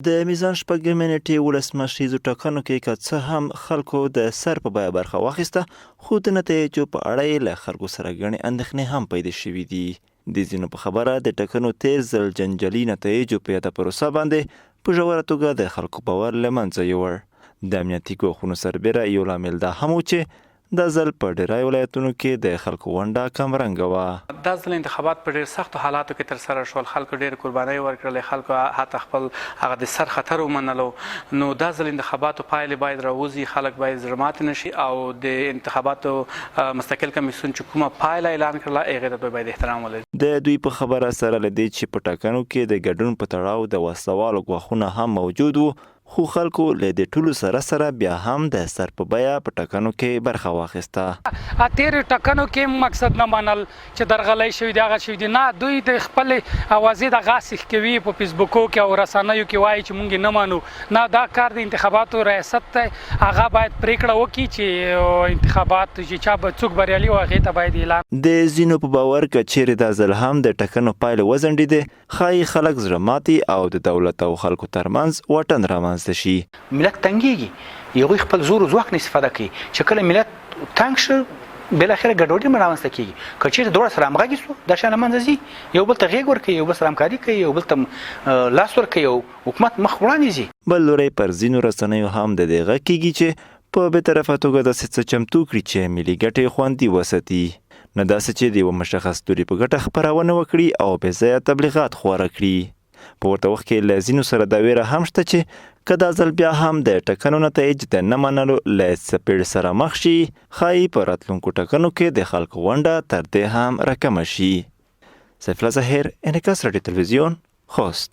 د میزان شپږمې نیټې ولسمشریزو ټاکنو کې که څه هم خلکو د سر په بیه برخه واخیسته، خو د نتایجو په اړه یې له خلکو سره ګڼې اندېښنې هم پیدا شوي دي. د ځینو په خبره د ټاکنو تیر ځل جنجالي نتایجو په یاده پروسه باندې په ژوره توګه د خلکو باور له منځه یوړ. د امنیتي ګواښونو سربیره یو لامل دا هم و چې دا ځل په ډیری ولایتونو کې د خلکو ونډه کمرنګه وه. دا ځل انتخابات په ډېر سختو حالاتو کې ترسره شول. خلکو ډېر قربانۍ ورکړلې، خلکو حتی خپل هغه د سر خطر ومنلو. نو دا ځل انتخاباتو پایلې باید راوځي، خلک باید زړه ماتې نه شي، او د انتخاباتو مستقل کمېسیون چې کومه پایله اعلان کړله هغې ته دوی باید احترام ولري. د دوی په خبره سره له دې چې په ټاکنو کې د ګډون په تړاو د وسلوالو ګواښونه هم موجود وو، خو خلکو له دې ټولو سره بیا هم د سر په بیه په ټاکنو کې برخه واخیسته. تېرې ټاکنو کې مقصد نه منل چې درغلی شوي دي، هغه شوي دي. نه، دوی د خپلې اوازې دغه سیخ کوي، په فیسبوکو کې او رسنیو کې وایي چې موږ نه منو. نه، دا کار د انتخاباتو ریاست دی، هغه باید پریکړه وکړي چې انتخابات چې چا به څوک بریالي و هغې ته باید اعلان. د ځینو په باور که چیرې دا ځل هم د ټاکنو پایله وځنډېدې، ښایي خلک زړه ماتي او د دولت او خلکو ترمنځ واټن رامنځته شي. ملت تنګېږي، هغوی خپل زور و ځواک نه استفاده کوي. چې کله ملت تنګ شي، بالاخره ګډوډي هم رامنځته کېږي. که چېرې دواړه سره همغږي سو، دا شیان له منځه ځي، یو بل ته غېږ ورکوي، یو بل سره همکاري کوي، یو بل ته لاس ورکوي او حکومت مخ وړاندې ځي. بل لوری پر ځینو رسنیو هم د دې غږ کېږي چې په بېطرفه توګه داسې څه چمتو کړي چې ملي ګټې خوندي وساتي، نه داسې چې د یوه مشخص توري په ګټه خپرونه وکړي او بې ځایه تبلیغات خپاره کړي. په ورته وخت کې له ځینو سره دا ویره هم شته چې که دا ځل بیا هم د ټاکنو نتایج د نه منلو له څپېړ سره مخ شي، ښایي په راتلونکو ټاکنو کې د خلکو ونډه تر دې هم راکمه شي. سیف الله ظاهر، انعکاس راډیو تلویزیون، خوست.